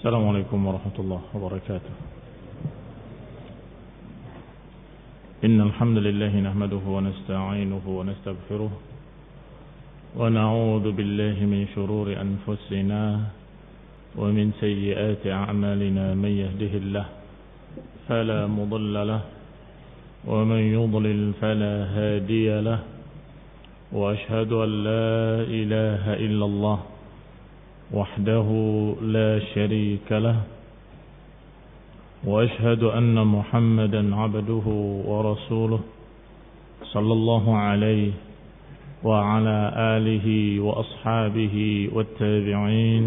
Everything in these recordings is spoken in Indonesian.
السلام عليكم ورحمة الله وبركاته. إن الحمد لله نحمده ونستعينه ونستغفره ونعوذ بالله من شرور أنفسنا ومن سيئات أعمالنا. من يهده الله فلا مضل له ومن يضلل فلا هادي له وأشهد أن لا إله إلا الله وحده لا شريك له وأشهد أن محمدا عبده ورسوله صلى الله عليه وعلى آله وأصحابه والتابعين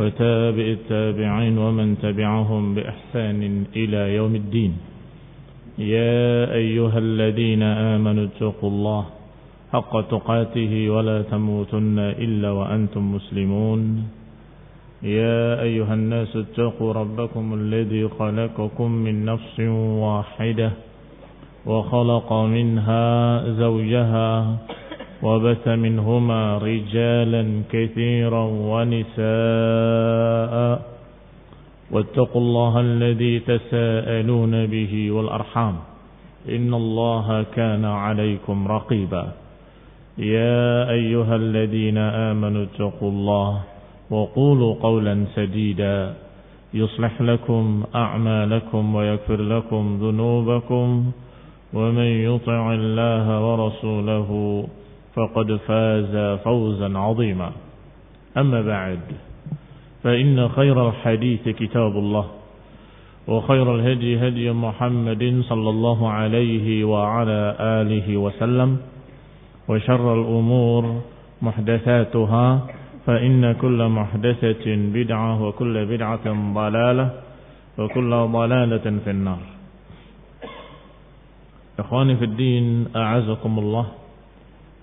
وتابع التابعين ومن تبعهم بإحسان إلى يوم الدين. يا أيها الذين آمنوا اتقوا الله حق تقاته ولا تموتن إلا وأنتم مسلمون. يا أيها الناس اتقوا ربكم الذي خلقكم من نفس واحدة وخلق منها زوجها وبث منهما رجالا كثيرا ونساء واتقوا الله الذي تساءلون به والأرحام إن الله كان عليكم رقيبا. يا أيها الذين آمنوا اتقوا الله وقولوا قولا سديدا يصلح لكم أعمالكم ويغفر لكم ذنوبكم ومن يطع الله ورسوله فقد فاز فوزا عظيما. أما بعد فإن خير الحديث كتاب الله وخير الهدي هدي محمد صلى الله عليه وعلى آله وسلم وشر الأمور محدثاتها فإن كل محدثة بدعة وكل بدعة ضلالة وكل ضلالة في النار. إخواني في الدين أعزكم الله.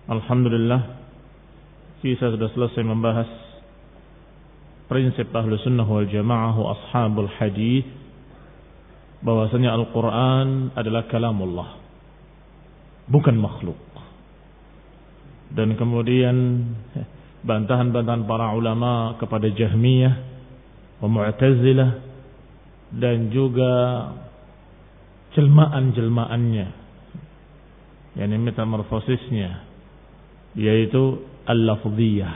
Alhamdulillah, kita sudah selesai membahas prinsip ahlu sunnah wal jamaah wa ashabul hadith, bahwasanya Al-Quran adalah kalamullah, bukan makhluk. Dan kemudian bantahan-bantahan para ulama kepada Jahmiyah wa Mu'tazilah dan juga jelmaan-jelmaannya, yakni metamorfosisnya, yaitu al-lafdhiyah,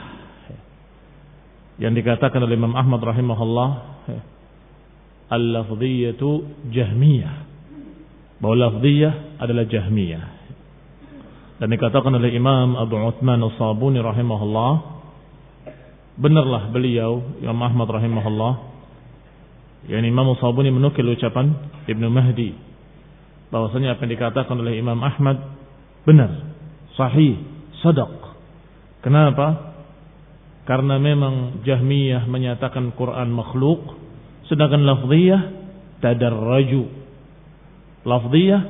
yang dikatakan oleh Imam Ahmad rahimahullah al-lafdhiyatu Jahmiyah, bahwa lafdhiyah adalah Jahmiyah. Dan dikatakan oleh Imam Abu Uthman As-Sabuni rahimahullah, benarlah beliau Imam Ahmad rahimahullah, yakni Imam As-Sabuni menukil ucapan Ibnu Mahdi, bahwasanya apa yang dikatakan oleh Imam Ahmad benar, sahih, sadaq. Kenapa? Karena memang Jahmiyah menyatakan Quran makhluk, sedangkan lafdhiyah tadarraju. Lafdhiyah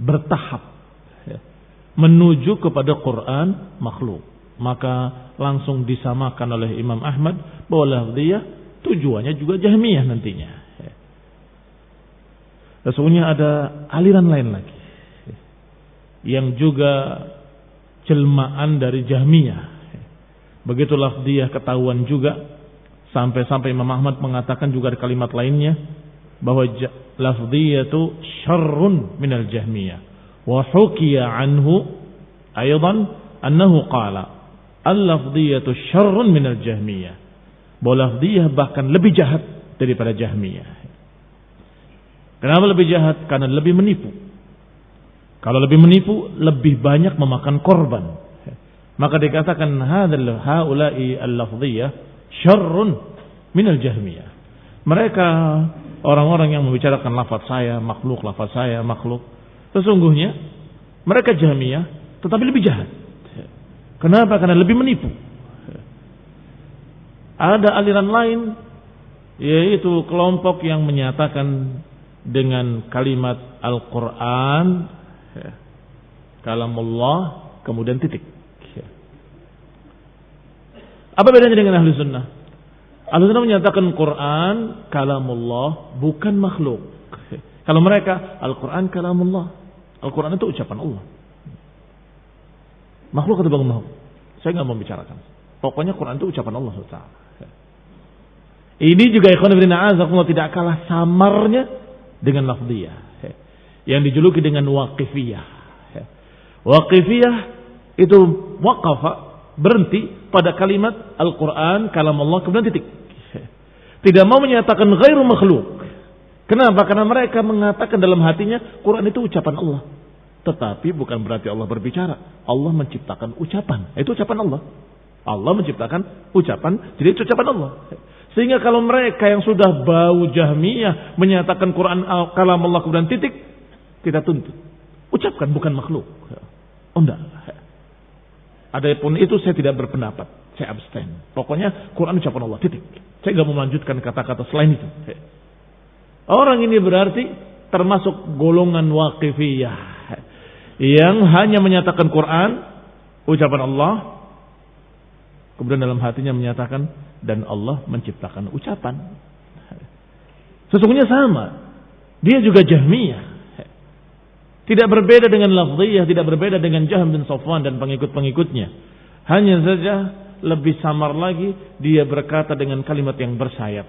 bertahap menuju kepada Quran makhluk. Maka langsung disamakan oleh Imam Ahmad bahwa lafdhiyah tujuannya juga Jahmiyah nantinya. Sesungguhnya ada aliran lain lagi yang juga jelmaan dari Jahmiyah. Begitu lafdhiyah ketahuan juga, sampai-sampai Imam Ahmad mengatakan juga di kalimat lainnya bahwa lafdhiyah itu syarrun minal Jahmiyah. Wa hukiya anhu aydan annahu qala al-lafdhiyatu syarrun minal Jahmiyah. Bahwa lafdhiyah bahkan lebih jahat daripada Jahmiyah. Kenapa lebih jahat? Karena lebih menipu. Kalau lebih menipu, lebih banyak memakan korban. Maka dikatakan haula'i al-lafdhiyah syarrun minal Jahmiyah. Mereka orang-orang yang membicarakan lafaz saya makhluk, lafaz saya makhluk, sesungguhnya mereka Jahmiyah tetapi lebih jahat. Kenapa? Karena lebih menipu. Ada aliran lain, yaitu kelompok yang menyatakan dengan kalimat Al-Quran kalamullah kemudian titik. Apa bedanya dengan ahli sunnah? Ahli sunnah menyatakan Quran kalamullah, bukan makhluk. Kalau mereka Al-Quran kalamullah, Al-Quran itu ucapan Allah. Makhluk atau bukan makhluk? Saya nggak mau bicarakan. Pokoknya Quran itu ucapan Allah SWT. Ini juga ikhwan fillah azakumullah tidak kalah samarnya dengan lafdhiyah yang dijuluki dengan waqifiyah. Waqifiyah itu waqafa, berhenti pada kalimat Al-Quran kalam Allah kemudian titik. Tidak mau menyatakan ghairu makhluk. Kenapa? Karena mereka mengatakan dalam hatinya Quran itu ucapan Allah. Tetapi bukan berarti Allah berbicara. Allah menciptakan ucapan. Itu ucapan Allah. Allah menciptakan ucapan, jadi itu ucapan Allah. Sehingga kalau mereka yang sudah bau Jahmiyah menyatakan Quran kalam Allah kemudian titik, kita tuntut. Ucapkan, bukan makhluk. Oh enggak. Adapun itu saya tidak berpendapat. Saya abstain. Pokoknya Quran ucapan Allah, titik. Saya tidak mau melanjutkan kata-kata selain itu. Orang ini berarti termasuk golongan waqifiyah yang hanya menyatakan Quran ucapan Allah, kemudian dalam hatinya menyatakan dan Allah menciptakan ucapan. Sesungguhnya sama. Dia juga Jahmiyah. Tidak berbeda dengan lafdhiyah, tidak berbeda dengan Jahm bin Safwan dan pengikut-pengikutnya. Hanya saja lebih samar lagi, dia berkata dengan kalimat yang bersayap.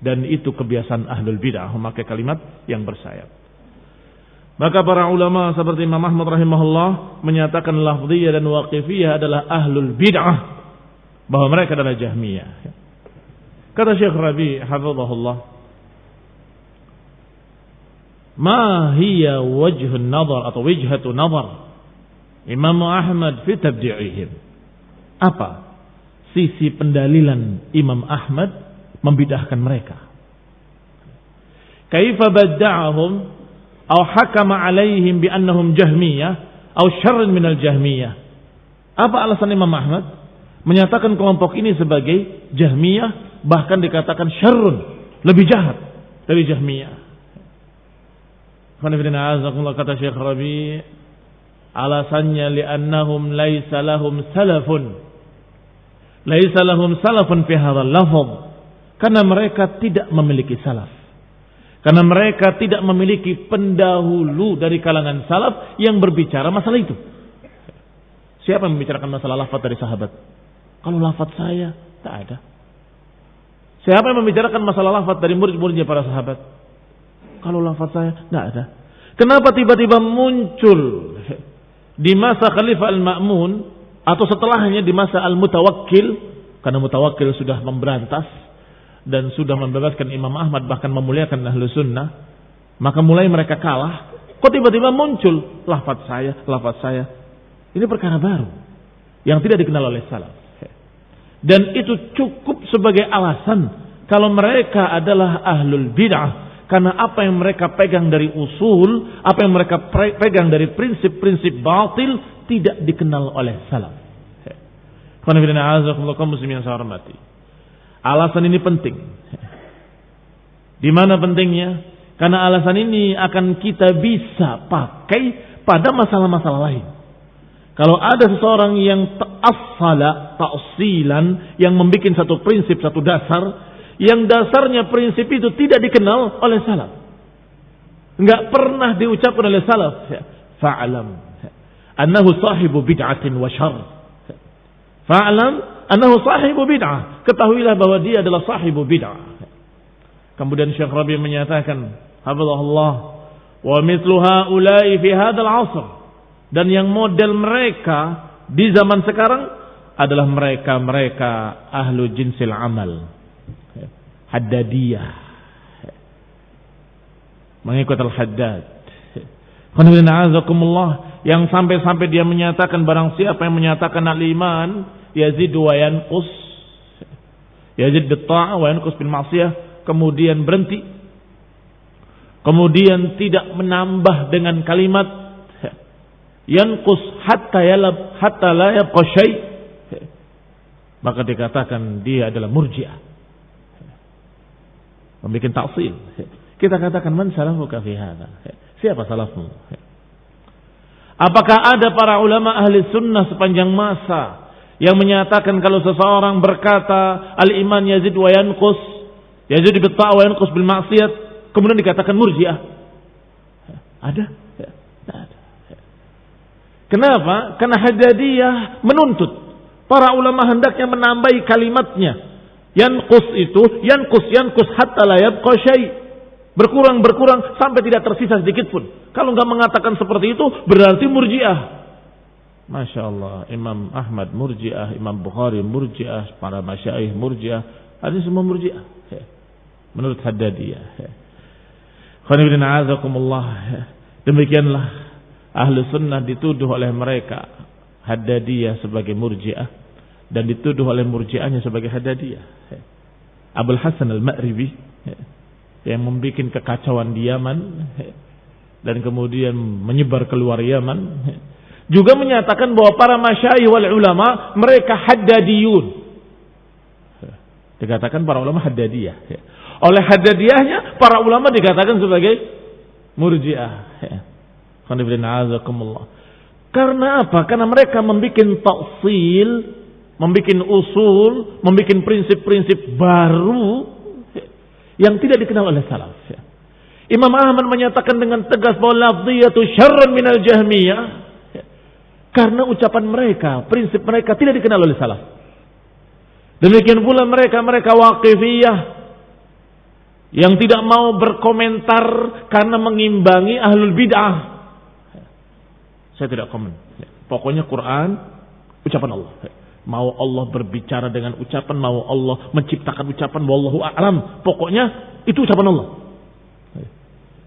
Dan itu kebiasaan ahlul bid'ah, memakai kalimat yang bersayap. Maka para ulama seperti Imam Ahmad rahimahullah menyatakan lafdhiyah dan waqifiyah adalah ahlul bid'ah, bahwa mereka adalah Jahmiyah. Kata Syekh Rabi hafizahullah, ma hiya wajhun nazar atau wijhatu nazar Imam Ahmad fi tabdi'ihim? Apa sisi pendalilan Imam Ahmad membid'ahkan mereka? Kaifa badda'ahum aw hakama alaihim bi annahum Jahmiyah aw syarrun minal Jahmiyah? Apa alasan Imam Ahmad menyatakan kelompok ini sebagai Jahmiyah, bahkan dikatakan syarrun, lebih jahat dari Jahmiyah? Kata Syekh Rabi, alasannya li'annahum laisa lahum salafun. Laisa lahum salafun fi hadzal lafz. Karena mereka tidak memiliki salaf. Karena mereka tidak memiliki pendahulu dari kalangan salaf yang berbicara masalah itu. Siapa yang membicarakan masalah lafaz dari sahabat? Kalau lafaz saya, tak ada. Siapa yang membicarakan masalah lafaz dari murid-muridnya para sahabat? Kalau lafaz saya, tak ada. Kenapa tiba-tiba muncul di masa Khalifah Al-Ma'mun atau setelahnya di masa Al-Mutawakkil? Karena Mutawakkil sudah memberantas dan sudah membebaskan Imam Ahmad, bahkan memuliakan Ahlus Sunnah. Maka mulai mereka kalah. Kok tiba-tiba muncul lafaz saya? Ini perkara baru yang tidak dikenal oleh salaf. Dan itu cukup sebagai alasan kalau mereka adalah ahlul bid'ah, karena apa yang mereka pegang dari usul, apa yang mereka pegang dari prinsip-prinsip batil tidak dikenal oleh salaf. Muslimin yang saya hormati. Alasan ini penting. Di mana pentingnya? Karena alasan ini akan kita bisa pakai pada masalah-masalah lain. Kalau ada seseorang yang ta'silan, yang membuat satu prinsip, satu dasar, yang dasarnya prinsip itu tidak dikenal oleh salaf, enggak pernah diucapkan oleh salaf, fa'lam annahu sahibu bid'atin wa syarr. Fa'lam annahu sahibu bid'ah. Ketahuilah bahwa dia adalah sahibu bid'ah. Kemudian Syekh Rabi menyatakan, hafizahullah, wa mithlu haula'i fi hadzal 'asr. Dan yang model mereka di zaman sekarang adalah mereka ahlu jinsil amal, Haddadiyah, mengikut Al-Haddad, yang sampai-sampai dia menyatakan barang siapa yang menyatakan al-iman yazid wa yanqus, yazid bil ta'ah wa yanqus bil ma'siyah, kemudian berhenti, kemudian tidak menambah dengan kalimat yanqus hatta la yabqa syai', maka dikatakan dia adalah murji'ah, membuat ta'sil. Kita katakan, man salafuka fi hadza? Siapa salafmu? Apakah ada para ulama ahli sunnah sepanjang masa yang menyatakan kalau seseorang berkata al-iman yazid wa yanqus, yazid bil ta'a wa yanqus bil ma'siyat, kemudian dikatakan murji'ah? Ada? Tidak ada. Kenapa? Karena Haddadiyah menuntut para ulama hendaknya menambahi kalimatnya Yanqus itu yanqus hatta la yabqa syai'. Berkurang sampai tidak tersisa sedikit pun. Kalau enggak mengatakan seperti itu berarti Murji'ah. Masya Allah, Imam Ahmad Murji'ah, Imam Bukhari Murji'ah, para masyaikh Murji'ah, ada semua Murji'ah. Menurut Haddadiyah. Demikianlah ahli sunnah dituduh oleh mereka Haddadiyah sebagai Murji'ah dan dituduh oleh Murji'ahnya sebagai Haddadiyah. Abul Hasan Al-Ma'ribi yang membuat kekacauan di Yaman dan kemudian menyebar keluar Yaman juga menyatakan bahwa para masyayikh wal ulama mereka Haddadiyun. Dikatakan para ulama Haddadiyah. Oleh Haddadiyahnya para ulama dikatakan sebagai Murji'ah. Karena apa? Karena mereka membuat ta'sil, membuat usul, membuat prinsip-prinsip baru yang tidak dikenal oleh salaf. Imam Ahmad menyatakan dengan tegas bahwa lafziyatu syarrun minal jahmiyah karena ucapan mereka, prinsip mereka tidak dikenal oleh salaf. Demikian pula mereka waqifiyah yang tidak mau berkomentar karena mengimbangi ahlul bid'ah. Saya tidak komen. Pokoknya Quran ucapan Allah. Mau Allah berbicara dengan ucapan, mau Allah menciptakan ucapan, wallahu a'lam. Pokoknya itu ucapan Allah.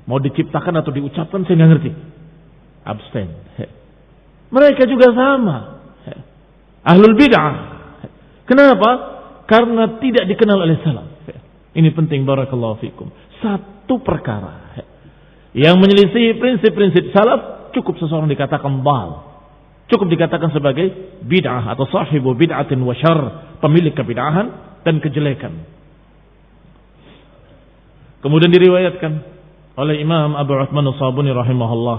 Mau diciptakan atau diucapkan saya nggak ngerti. Abstain. Mereka juga sama. Ahlul bid'ah. Kenapa? Karena tidak dikenal oleh salaf. Ini penting, barakallahu fikum. Satu perkara yang menyelisih prinsip-prinsip salaf cukup seseorang dikatakan dhal. Cukup dikatakan sebagai bid'ah atau sahibu bid'atin wa syarr, pemilik kebid'ahan dan kejelekan. Kemudian diriwayatkan oleh Imam Abu Uthman As-Sabuni rahimahullah,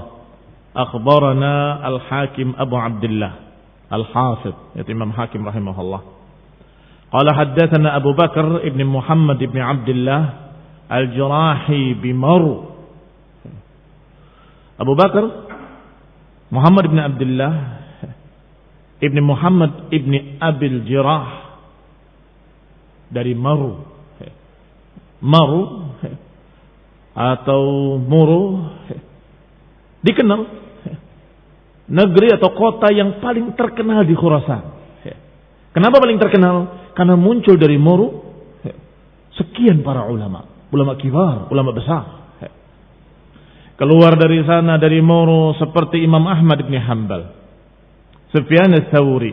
akhbarana Al-Hakim Abu Abdullah Al-Hafidh, yaitu Imam Hakim rahimahullah. Qala haddatsana Abu Bakar ibn Muhammad ibn Abdullah Al-Jurahi bimaru. Abu Bakar Muhammad ibn Abdullah ibn Muhammad ibn Abil Jirah dari Maru. Maru atau Muru dikenal negeri atau kota yang paling terkenal di Khurasan. Kenapa paling terkenal? Karena muncul dari Muru sekian para ulama kibar, ulama besar. Keluar dari sana dari Muru seperti Imam Ahmad bin Hanbal, Sufyan Ats-Tsauri,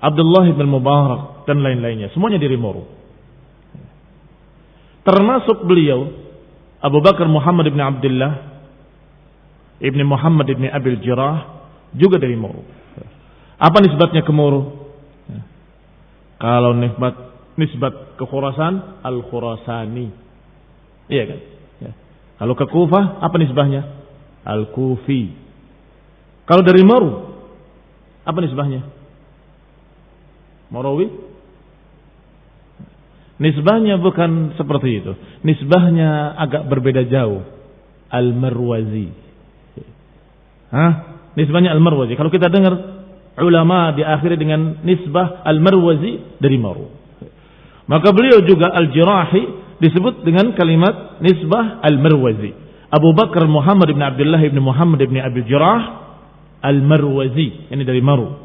Abdullah bin Mubarak dan lain-lainnya, semuanya dari Muru. Termasuk beliau Abu Bakar Muhammad bin Abdullah ibn Muhammad ibn Abil Jirah juga dari Muru. Apa nisbatnya ke Muru? Kalau nisbat ke Khurasan, Al-Khurasani. Iya kan? Ya. Kalau ke Kufah, apa nisbahnya? Al-Kufi. Kalau dari Maru, apa nisbahnya? Marawi? Nisbahnya bukan seperti itu. Nisbahnya agak berbeda jauh. Al-Marwazi. Nisbahnya Al-Marwazi. Kalau kita dengar ulama diakhiri dengan nisbah Al-Marwazi dari Maru. Maka beliau juga Al-Jirahi disebut dengan kalimat nisbah Al-Marwazi. Abu Bakar Muhammad bin Abdullah bin Muhammad bin Abi Jirah Al-Marwazi, ini dari Maru.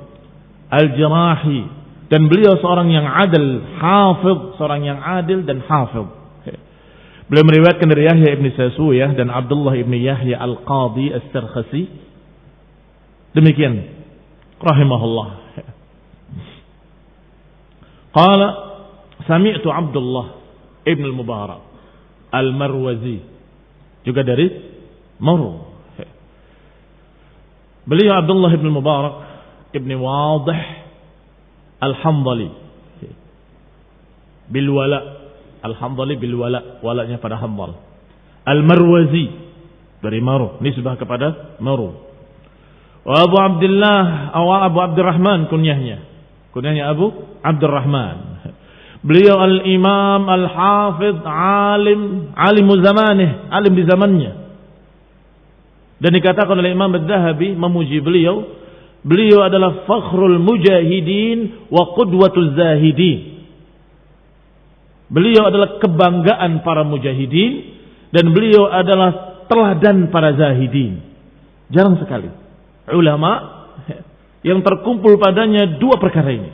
Al-Jirahi, dan beliau seorang yang adil, hafidh, seorang yang adil dan hafidh. Beliau meriwayatkan dari Yahya ibn Sasuyah dan Abdullah ibn Yahya Al-Qadi As-Sarkhasi. Demikian rahimahullah. Qala sami'tu Abdullah ibn al-Mubarak Al-Marwazi, juga dari Maru. Beliau Abdullah ibn al-Mubarak ibn Wadih Al-Hamdali bilwala, Al-Hamdali bilwala, walanya pada Hamdal. Al-Marwazi dari Maru, nisbah kepada Maru. Abu Abdullah atau Abu Abdurrahman kunyahnya Abu Abdurrahman. Beliau al-imam al-hafidh, alim zamanih, alim di zamannya. Dan dikatakan oleh Imam Adz-Dzahabi memuji beliau adalah fakhrul mujahidin wa qudwatul zahidin. Beliau adalah kebanggaan para mujahidin dan beliau adalah teladan para zahidin. Jarang sekali ulama yang terkumpul padanya dua perkara ini.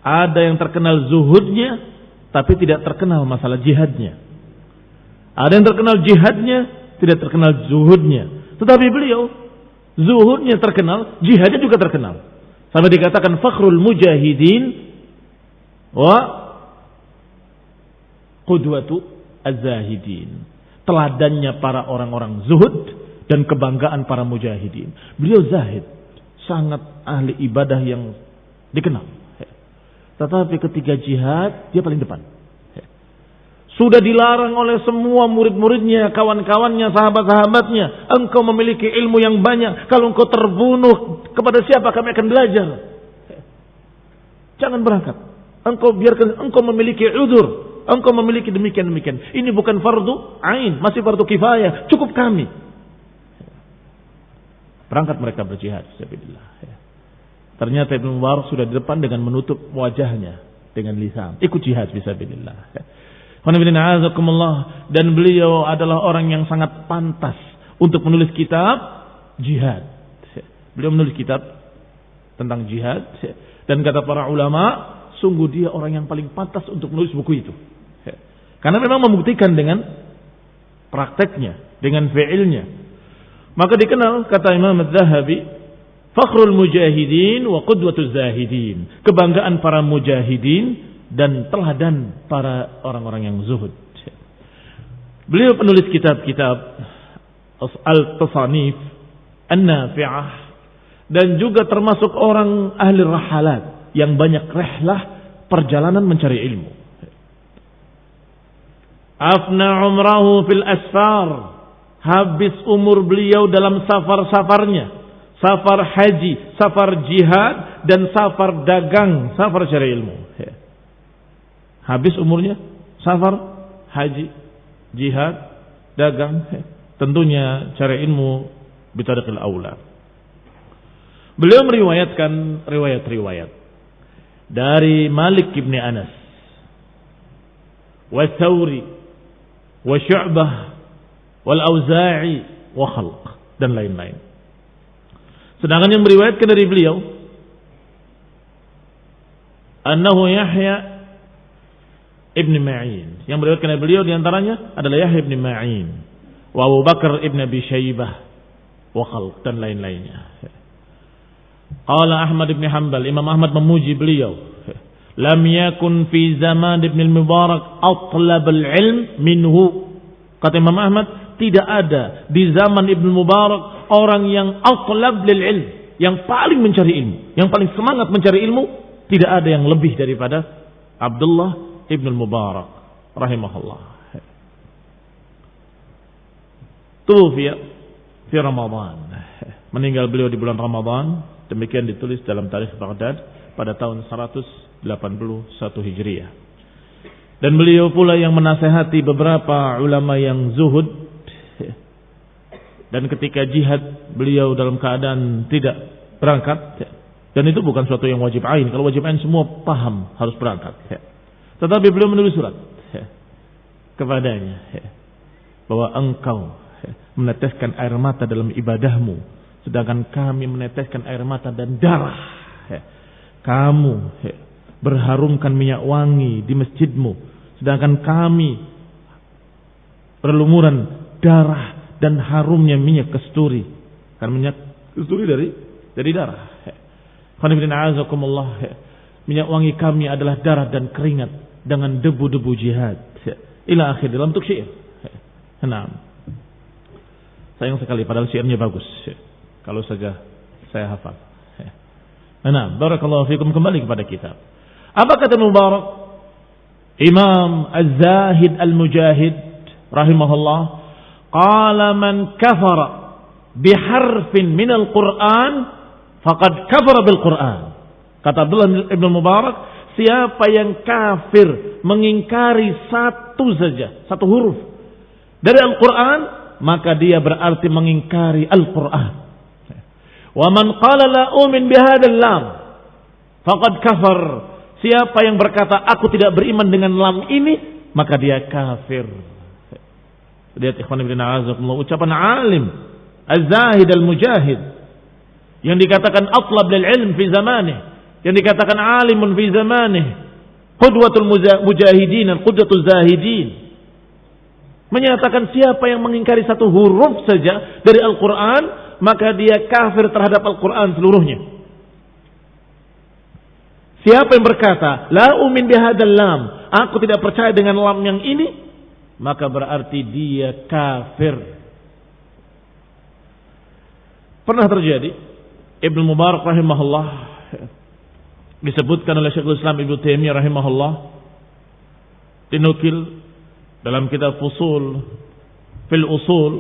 Ada yang terkenal zuhudnya tapi tidak terkenal masalah jihadnya. Ada yang terkenal jihadnya, tidak terkenal zuhudnya. Tetapi beliau zuhudnya terkenal, jihadnya juga terkenal. Sampai dikatakan fakhrul mujahidin wa qudwatu az-zahidin. Teladannya para orang-orang zuhud dan kebanggaan para mujahidin. Beliau zahid, sangat ahli ibadah yang dikenal. Tetapi ketika jihad, dia paling depan. Sudah dilarang oleh semua murid-muridnya, kawan-kawannya, sahabat-sahabatnya. Engkau memiliki ilmu yang banyak. Kalau engkau terbunuh, kepada siapa kami akan belajar? Jangan berangkat. Engkau biarkan, engkau memiliki udzur. Engkau memiliki demikian-demikian. Ini bukan fardu ain, masih fardu kifayah. Cukup kami. Berangkat mereka berjihad. Ternyata Ibnu Mubarak sudah di depan dengan menutup wajahnya dengan lisan. Ikut jihad fisabilillah. Dan beliau adalah orang yang sangat pantas untuk menulis kitab jihad. Beliau menulis kitab tentang jihad. Dan kata para ulama, sungguh dia orang yang paling pantas untuk menulis buku itu. Karena memang membuktikan dengan prakteknya, dengan fi'ilnya. Maka dikenal, kata Imam Az-Zahabi, fakhrul mujahidin wa qudwatuz zahidin. Kebanggaan para mujahidin dan teladan para orang-orang yang zuhud. Beliau penulis kitab-kitab al-tasanif, an-nafi'ah, dan juga termasuk orang ahli rahalat yang banyak rihlah, perjalanan mencari ilmu. Afna umrahu fil asfar, habis umur beliau dalam safar-safarnya, safar haji, safar jihad, dan safar dagang, safar cari ilmu. Habis umurnya safar, haji, jihad, dagang, tentunya cari ilmu bitariqil aula. Beliau meriwayatkan riwayat-riwayat dari Malik ibn Anas, wa Thawri, wa Syu'bah, wal Auza'i, wa Khalq, dan lain-lain. Sedangkan yang meriwayatkan dari beliau, annahu Yahya ibn Ma'in. Yang meriwayatkan dari beliau diantaranya adalah Yahya ibn Ma'in, wa Abu Bakar ibn Abi Shaybah, wa Khalq, dan lain-lainnya. Qala Ahmad ibn Hanbal, Imam Ahmad memuji beliau, lam yakun fi zaman Ibn al-Mubarak atlab al-ilm minhu. Kata Imam Ahmad, tidak ada di zaman Ibn Mubarak orang yang atlab lil ilm, yang paling mencari ilmu, yang paling semangat mencari ilmu. Tidak ada yang lebih daripada Abdullah Ibn Mubarak rahimahullah. Tufiya fi Ramadan, meninggal beliau di bulan Ramadan. Demikian ditulis dalam tarikh Baghdad pada tahun 181 Hijriah. Dan beliau pula yang menasehati beberapa ulama yang zuhud. Dan ketika jihad beliau dalam keadaan tidak berangkat. Dan itu bukan suatu yang wajib ain. Kalau wajib ain semua paham harus berangkat. Tetapi beliau menulis surat kepadanya bahwa engkau meneteskan air mata dalam ibadahmu, sedangkan kami meneteskan air mata dan darah. Kamu berharumkan minyak wangi di masjidmu, sedangkan kami berlumuran darah dan harumnya minyak kasturi. Karena minyak kasturi dari darah. Minyak wangi kami adalah darah dan keringat dengan debu-debu jihad. Ila akhir, dalam bentuk syair. Sayang sekali padahal syairnya bagus. Kalau saja saya hafal. Barakallahu fikum, kembali kepada kitab. Apa kata Mubarak? Imam Az-Zahid Al-Mujahid rahimahullah, qala man kafara biharfin minal Qur'an faqad kafara bil Qur'an. Kata Abdullah Ibn Mubarak, siapa yang kafir mengingkari satu huruf dari Al-Quran, maka dia berarti mengingkari Al-Quran. Wa man qala la u'min bihadzal lam faqad kafar. siapa yang berkata aku tidak beriman dengan lam ini, maka dia kafir. Lihat ikhwan fillah a'azakumullah, ucapan alim az-zahid al-mujahid yang dikatakan atlab lil ilm fi zamanih, yang dikatakan alimun fi zamanih, qudwatul mujahidin, qudwatul zahidin, menyatakan siapa yang mengingkari satu huruf saja dari Al-Quran, maka dia kafir terhadap Al-Quran seluruhnya. Siapa yang berkata la umin bihadzal lam, aku tidak percaya dengan lam yang ini, maka berarti dia kafir. Pernah terjadi, Ibnu Mubarak rahimahullah disebutkan oleh Syekhul Islam Ibnu Taimiyah rahimahullah, dinukil dalam kitab Fusul fil Usul,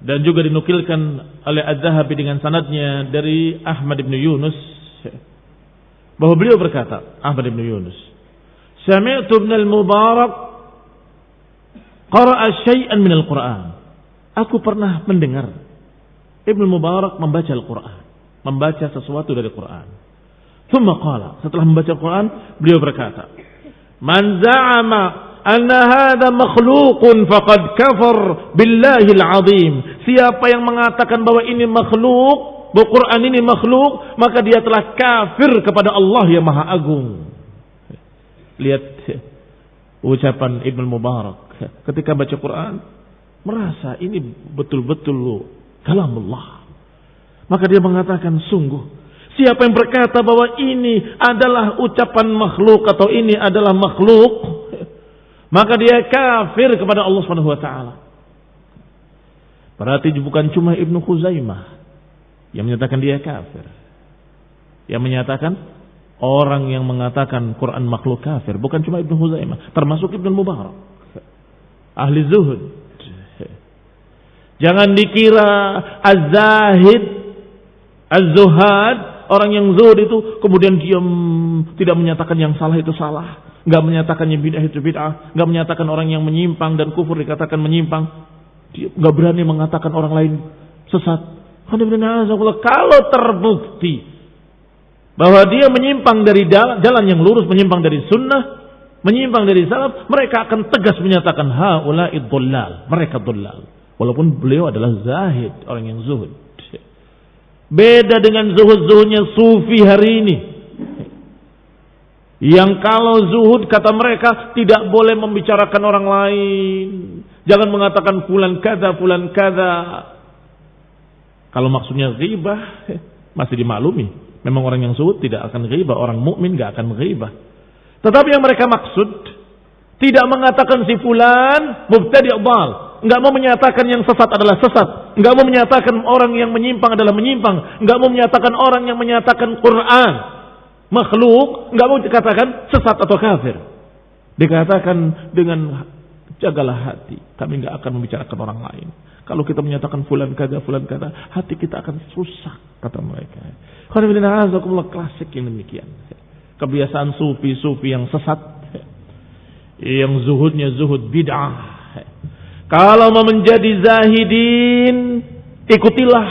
dan juga dinukilkan oleh Az-Zahabi dengan sanadnya dari Ahmad bin Yunus, bahwa beliau berkata, Ahmad bin Yunus, sami'tu Ibn al-Mubarak qara'a syai'an min al-Qur'an. Aku pernah mendengar Ibn al-Mubarak membaca Al-Quran, membaca sesuatu dari Quran. Thumma qala, setelah membaca Al-Quran, beliau berkata, man za'ama anna hadha makhluqun faqad kafar billahil azim. Siapa yang mengatakan bahwa ini makhluk, bahwa Quran ini makhluk, maka dia telah kafir kepada Allah yang Maha Agung. Lihat ucapan Ibn Mubarak ketika baca Quran, merasa ini betul-betul kalamullah. Maka dia mengatakan, sungguh siapa yang berkata bahwa ini adalah ucapan makhluk atau ini adalah makhluk, maka dia kafir kepada Allah Subhanahu wa taala. Berarti bukan cuma Ibnu Khuzaimah yang menyatakan dia kafir. Yang menyatakan orang yang mengatakan Quran makhluk kafir bukan cuma Ibnu Khuzaimah, termasuk Ibnu Mubarak, ahli zuhud. Jangan dikira az-zahid, az-zuhad, orang yang zuhud itu kemudian diam, tidak menyatakan yang salah itu salah, enggak menyatakan yang bid'ah itu bid'ah, enggak menyatakan orang yang menyimpang dan kufur dikatakan menyimpang. Dia enggak berani mengatakan orang lain sesat. Kalau terbukti bahwa dia menyimpang dari jalan yang lurus, menyimpang dari sunnah, menyimpang dari salaf, mereka akan tegas menyatakan haula'i dhullal, mereka dhullal. Walaupun beliau adalah zahid, orang yang zuhud. Beda dengan zuhud-zuhudnya sufi hari ini, yang kalau zuhud kata mereka tidak boleh membicarakan orang lain, jangan mengatakan fulan kada, fulan kada. Kalau maksudnya ghibah, masih dimaklumi. Memang orang yang zuhud tidak akan ghibah, orang mukmin enggak akan ghibah. Tetapi yang mereka maksud tidak mengatakan si fulan mubtadi' dhal, enggak mau menyatakan yang sesat adalah sesat, enggak mau menyatakan orang yang menyimpang adalah menyimpang, enggak mau menyatakan orang yang menyatakan Quran makhluk, enggak mau dikatakan sesat atau kafir. Dikatakan dengan jagalah hati, kami enggak akan membicarakan orang lain. Kalau kita menyatakan fulan kada, hati kita akan rusak, kata mereka. Klasik yang demikian. Kebiasaan sufi-sufi yang sesat, yang zuhudnya zuhud bid'ah. Kalau mau menjadi zahidin, ikutilah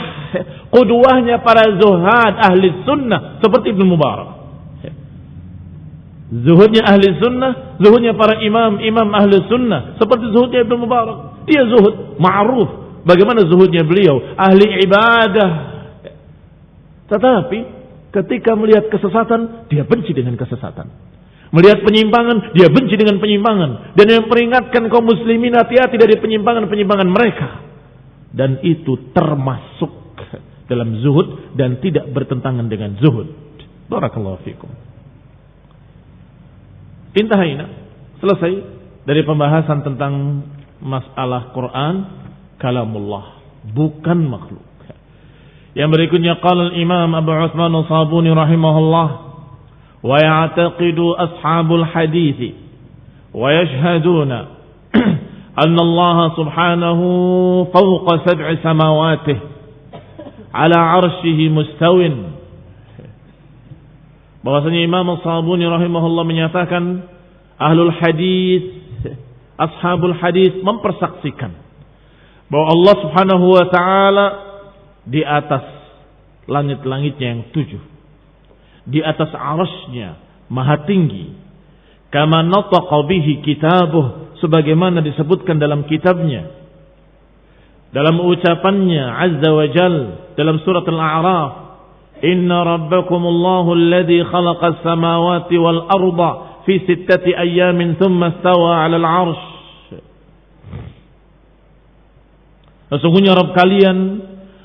qudwahnya para zuhad ahli sunnah seperti Ibnu Mubarak. Zuhudnya ahli sunnah, zuhudnya para imam ahli sunnah seperti zuhudnya Ibnu Mubarak. Dia zuhud ma'ruf. Bagaimana zuhudnya beliau? Ahli ibadah. Tetapi ketika melihat kesesatan, dia benci dengan kesesatan. Melihat penyimpangan, dia benci dengan penyimpangan. Dan yang peringatkan kaum muslimin hati-hati dari penyimpangan-penyimpangan mereka. Dan itu termasuk dalam zuhud dan tidak bertentangan dengan zuhud. Barakallahu fikum. Intahayna, selesai dari pembahasan tentang masalah Quran kalamullah, bukan makhluk. Yang berikutnya qala al-Imam Abu Utsman As-Sabuni rahimahullah, wa ya'taqidu ashabul hadits wa yashhaduna anna Allah subhanahu fawqa sab'i samawatihi ala 'arsyihi mustawin. Bahwasanya Imam As-Sabuni rahimahullah menyatakan ahlul hadis, ashabul hadis mempersaksikan bahwa Allah subhanahu wa ta'ala di atas langit-langitnya yang 7, di atas arasy-Nya, maha tinggi. Kama nataqa bihi kitabuh, sebagaimana disebutkan dalam kitabnya, dalam ucapannya azza wa jal dalam surat Al-A'raf, inna rabbakumullahu alladhi khalaqas samawati wal arda fi 6 ayyamin thumma istawa 'alal 'arsy. Sesungguhnya Rabb kalian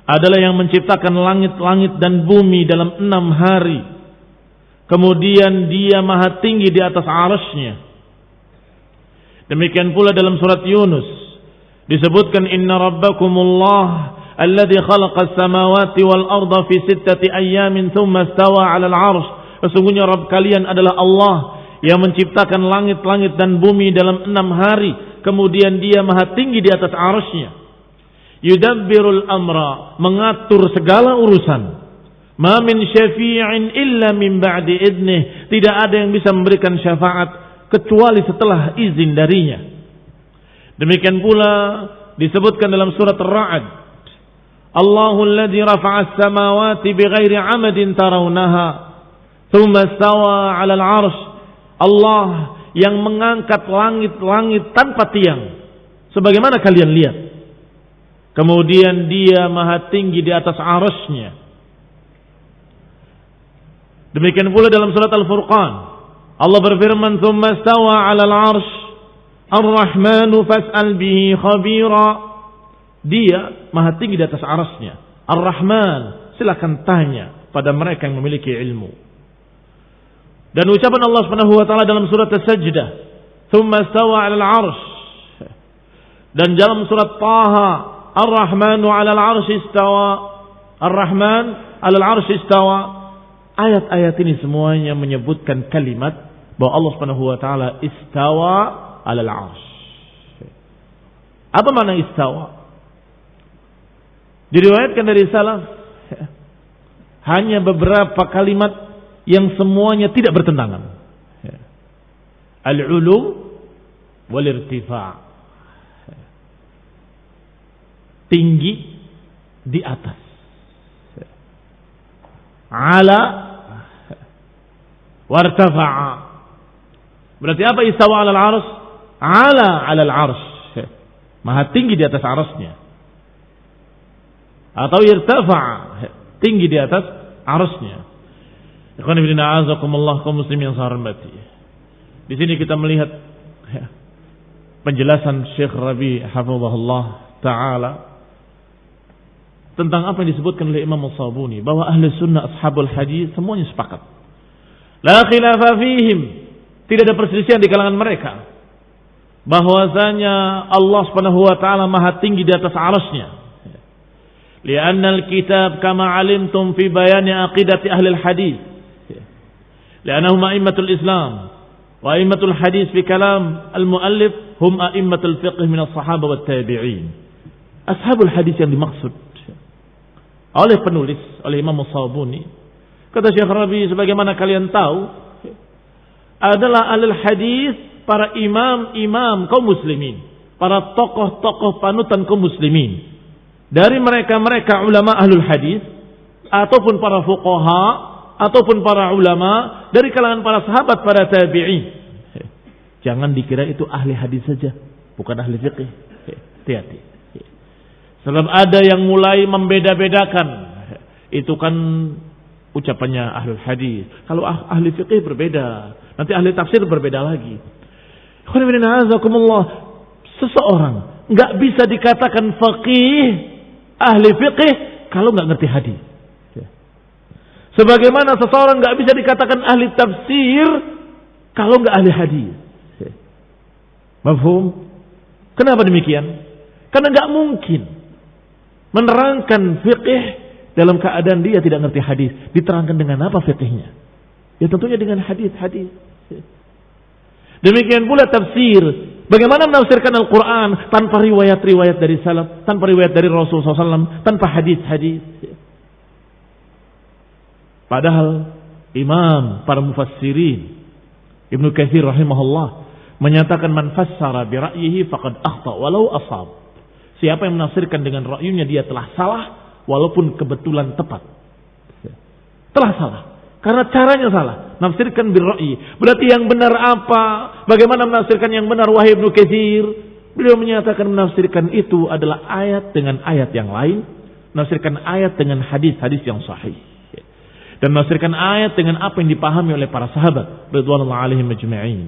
adalah yang menciptakan langit-langit dan bumi dalam 6 hari. Kemudian Dia maha tinggi di atas arasy-Nya. Demikian pula dalam surat Yunus disebutkan inna rabbakumullah alladzi khalaqas samawati wal arda fi 6 ayyamin thumma istawa 'alal 'arsy. Sesungguhnya Rabb kalian adalah Allah yang menciptakan langit-langit dan bumi dalam 6 hari, kemudian Dia maha tinggi di atas arasy-Nya. Yudabbirul amra, mengatur segala urusan. Ma min syafi'in illa min ba'di idnih, tidak ada yang bisa memberikan syafaat kecuali setelah izin darinya. Demikian pula disebutkan dalam surat Ar-Ra'd, Allahu alladzi rafa'a as-samawati bighairi 'amadin tarawnaha thumma istawa 'alal 'arsy. Allah yang mengangkat langit-langit tanpa tiang sebagaimana kalian lihat. Kemudian Dia maha tinggi di atas arasy-Nya. Demikian pula dalam surat Al-Furqan, Allah berfirman, "Tsumma istawa 'alal 'arsy, Ar-Rahmanu fas'al bihi khabira." Dia maha tinggi di atas arasy-Nya. Ar-Rahman, silakan tanya pada mereka yang memiliki ilmu. Dan ucapan Allah Subhanahu wa taala dalam surat As-Sajdah, "Tsumma istawa 'alal 'arsy." Dan dalam surat Taha, Ar-Rahmanu 'alal 'arsy istawa. Ar-Rahman 'alal 'arsy istawa. Ayat-ayat ini semuanya menyebutkan kalimat bahwa Allah Subhanahu wa taala istawa 'alal 'arsy. Apa makna istawa? Diriwayatkan dari salaf hanya beberapa kalimat yang semuanya tidak bertentangan. Al-'ulu wal irtifa'. Tinggi di atas. Ala wartafa'a. Berarti apa istawa 'alal 'arsy? Ala 'alal 'arsy. Maha tinggi di atas arasy-Nya. Atau irtafa'a, tinggi di atas arasy-Nya. Ikhwan fillah, a'azakumullah kaum muslimin yang saya hormati. Di sini kita melihat penjelasan Syekh Rabi hafizahullah taala tentang apa yang disebutkan oleh Imam As-Sabuni, bahwa ahli sunnah ashabul hadis semuanya sepakat. La khilafa fihim, tidak ada perselisihan di kalangan mereka bahwasanya Allah Subhanahu wa taala maha tinggi di atas arasy-Nya. Li'anna al-kitab kama 'alimtum fi bayani aqidati ahli al-hadis. Li'annahum a'immatul Islam wa a'immatul hadis fi kalam al-muallif hum a'immatul fiqh min as-sahabah wat tabi'in. Ashabul hadis yang dimaksud oleh penulis, oleh Imam As-Sabuni, kata Syekh Rabi, sebagaimana kalian tahu, adalah ahli hadis, para imam-imam kaum muslimin, para tokoh-tokoh panutan kaum muslimin. Dari mereka ulama ahlul hadis, ataupun para fuqaha, ataupun para ulama dari kalangan para sahabat, para tabi'in. Jangan dikira itu ahli hadis saja, bukan ahli fiqh. Hati-hati. Sebab ada yang mulai membeda-bedakan. Itu kan ucapannya ahlul hadis. Kalau ahli fiqih berbeda, nanti ahli tafsir berbeda lagi. Seseorang nggak bisa dikatakan faqih, ahli fiqih kalau nggak ngerti hadis. Sebagaimana seseorang nggak bisa dikatakan ahli tafsir kalau nggak ahli hadis. Mafhum? Kenapa demikian? Karena nggak mungkin menerangkan fiqih dalam keadaan dia tidak ngerti hadis. Diterangkan dengan apa fiqihnya? Ya tentunya dengan hadis-hadis. Demikian pula tafsir. Bagaimana menafsirkan Al-Quran tanpa riwayat-riwayat dari salaf, tanpa riwayat dari Rasulullah SAW, tanpa hadis-hadis. Padahal imam para mufassirin Ibnu Katsir rahimahullah menyatakan man fassara bi ra'yihi faqad akhta walau asab. Siapa yang menafsirkan dengan ra'yunya dia telah salah walaupun kebetulan tepat. Telah salah Karena caranya salah. Nafsirkan birra'i. Berarti yang benar apa? Bagaimana menafsirkan yang benar? Wahai Ibnu Katsir, beliau menyatakan menafsirkan itu adalah ayat dengan ayat yang lain. Menafsirkan ayat dengan hadis-hadis yang sahih. Dan menafsirkan ayat dengan apa yang dipahami oleh para sahabat radhiyallahu alaihim ajma'in.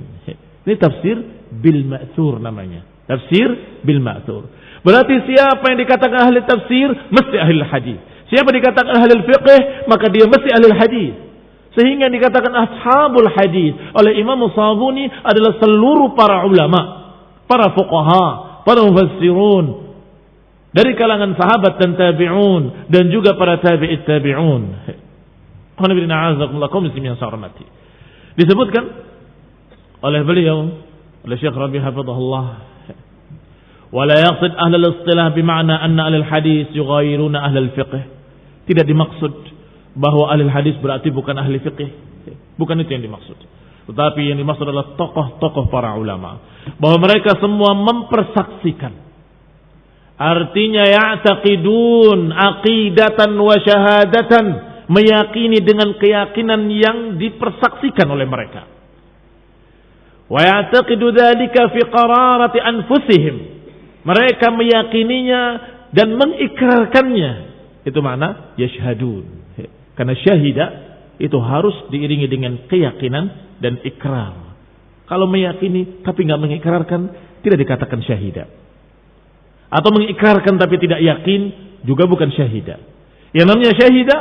Ini tafsir bil ma'thur namanya. Tafsir bil ma'thur. Berarti siapa yang dikatakan ahli tafsir mesti ahli hadis. Siapa dikatakan ahli fiqh maka dia mesti ahli hadis. Sehingga dikatakan ashabul hadis oleh Imam Sabuni adalah seluruh para ulama, para fuqaha, para mufassirun dari kalangan sahabat dan tabi'un dan juga para tabi'it tabi'un. Disebutkan oleh beliau, oleh Syekh Rabi hafizahullah, wala yaqsid ahlul istilah bima'na anna ahlul hadis yughayiruna ahlul fiqh. Tidak dimaksud bahwa ahli hadis berarti bukan ahli fiqh. Bukan itu yang dimaksud. Tetapi yang dimaksud adalah tokoh-tokoh para ulama. Bahwa mereka semua mempersaksikan. Artinya ya'taqidun aqidatan wa syahadatan, meyakini dengan keyakinan yang dipersaksikan oleh mereka. Wa ya'taqidu dzalika fi qararati anfusihim. Mereka meyakininya dan mengikrarkannya. Itu makna yashhadun. Karena syahida itu harus diiringi dengan keyakinan dan ikrar. Kalau meyakini tapi enggak mengikrarkan, tidak dikatakan syahida. Atau mengikrarkan tapi tidak yakin, juga bukan syahida. Yang namanya syahida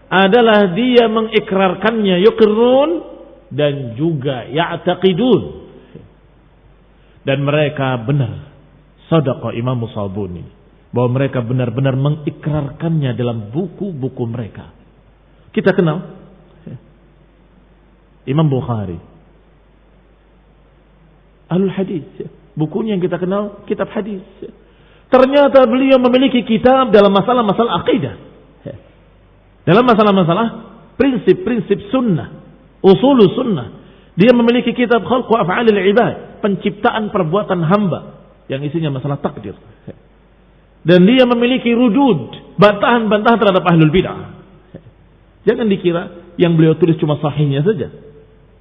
adalah dia mengikrarkannya, yuqirrun, dan juga ya'taqidun. Dan mereka benar, sadaqa Imam Sabuni, bahwa mereka benar-benar mengikrarkannya dalam buku-buku mereka. Kita kenal Imam Bukhari, Ahlul Hadis, bukunya yang kita kenal kitab hadis. Ternyata beliau memiliki kitab dalam masalah-masalah akidah, dalam masalah-masalah prinsip-prinsip sunnah, usul sunnah. Dia memiliki kitab Khalqu Af'alil Ibad, penciptaan perbuatan hamba, yang isinya masalah takdir. Dan dia memiliki rudud, bantahan-bantahan terhadap ahlul bid'ah. Jangan dikira yang beliau tulis cuma sahihnya saja.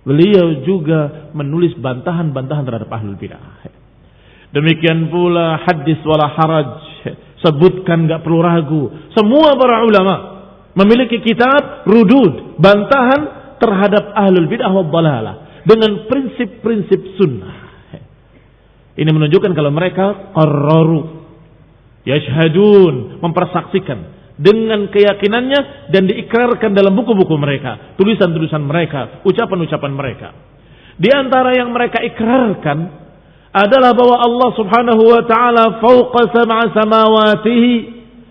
Beliau juga menulis bantahan-bantahan terhadap ahlul bid'ah. Demikian pula hadis wala haraj, sebutkan enggak perlu ragu. Semua para ulama memiliki kitab rudud, bantahan terhadap ahlul bid'ah wa dhalalah dengan prinsip-prinsip sunnah. Ini menunjukkan kalau mereka qarraru, yashhadun, mempersaksikan dengan keyakinannya dan diikrarkan dalam buku-buku mereka, tulisan-tulisan mereka, ucapan-ucapan mereka. Di antara yang mereka ikrarkan adalah bahwa Allah Subhanahu wa taala fawqa sab'a samawatihi,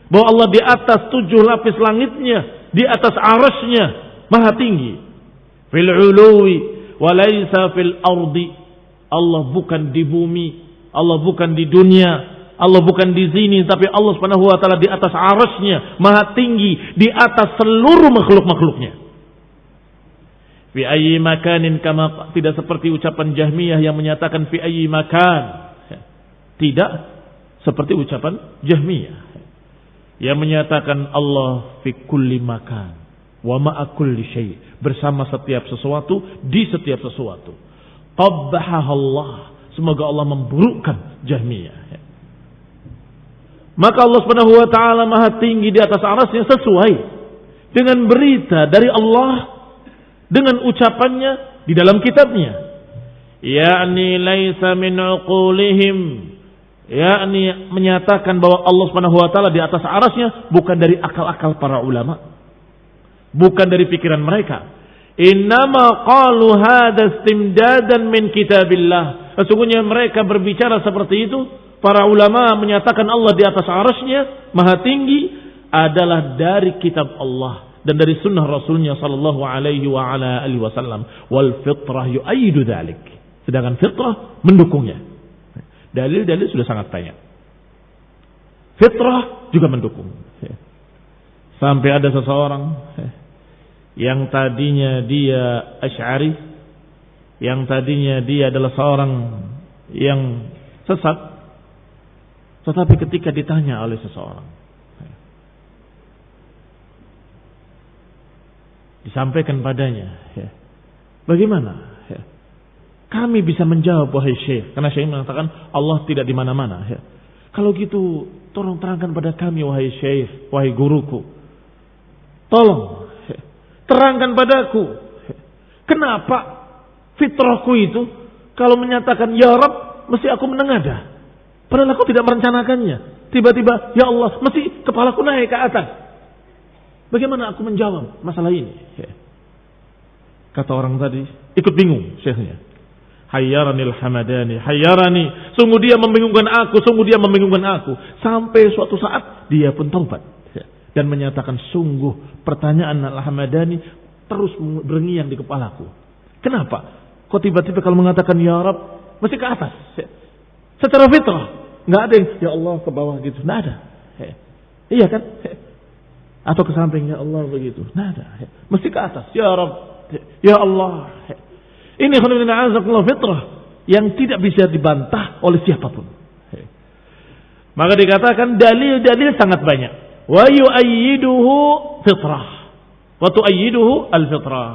bahwa Allah di atas 7 lapis langitnya, di atas arasy-Nya, maha tinggi. Fil uluwi wa laisa fil ardi. Allah bukan di bumi, Allah bukan di dunia, Allah bukan di sini, tapi Allah Subhanahu wa taala di atas arasy-Nya, maha tinggi di atas seluruh makhluk-makhluknya. Fi ayyi makanin, kama, tidak seperti ucapan Jahmiyah yang menyatakan fi ayyi makan. Tidak seperti ucapan Jahmiyah yang menyatakan Allah fi kulli makan wa ma'a kulli syai', bersama setiap sesuatu, di setiap sesuatu. Qabbaha Allah, semoga Allah memburukkan Jahmiyah. Maka Allah Subhanahu wa taala maha tinggi di atas arasy-Nya sesuai dengan berita dari Allah, dengan ucapannya di dalam kitabnya. Yakni laisa min uqulihim, yakni menyatakan bahwa Allah Subhanahu wa taala di atas arasy-Nya bukan dari akal-akal para ulama, bukan dari pikiran mereka. Innama qalu hadza istimdadan min kitabillah. Sesungguhnya mereka berbicara seperti itu, para ulama menyatakan Allah di atas arasy-Nya maha tinggi adalah dari kitab Allah dan dari sunnah Rasulnya sallallahu alaihi wa ala alihi wasallam. Wal fitrah yu'ayyidu dzalik. Sedangkan fitrah mendukungnya. Dalil-dalil sudah sangat banyak. Fitrah juga mendukung. Sampai ada seseorang yang tadinya dia Asy'ari, yang tadinya dia adalah seorang yang sesat, tetapi ketika ditanya oleh seseorang, disampaikan padanya. Ya. Bagaimana? Ya. Kami bisa menjawab, wahai Syekh, karena Syekh mengatakan Allah tidak di mana-mana. Ya. Kalau gitu, tolong terangkan pada kami, wahai Syekh, wahai guruku. Tolong, ya. Terangkan padaku. Ya. Kenapa fitrahku itu kalau menyatakan ya Rabb, mesti aku menengadah. Padahal aku tidak merencanakannya. Tiba-tiba, ya Allah, mesti kepalaku naik ke atas. Bagaimana aku menjawab masalah ini? Ya. Kata orang tadi, ikut bingung syekhnya. Hayyaranil hamadani, hayyarani. Sungguh dia membingungkan aku, sungguh dia membingungkan aku. Sampai suatu saat dia pun taubat. Ya. Dan menyatakan sungguh pertanyaan al-hamadani terus berngiang di kepalaku. Kenapa? Kok tiba-tiba kalau mengatakan ya Rabb, mesti ke atas. Ya. Secara fitrah. Nggak ada yang ya Allah ke bawah gitu. Nggak ada. Ya. Iya kan? Ya. Atau ke samping ya Allah begitu. Nggak ada. Ya. Mesti ke atas. Ya Rabb. Ya Allah. Ini khairullahi fitrah yang tidak bisa dibantah oleh siapapun. Maka dikatakan dalil-dalil sangat banyak. Wa yu'ayyiduhu fitrah. Wa tu'ayyiduhu al-fitrah.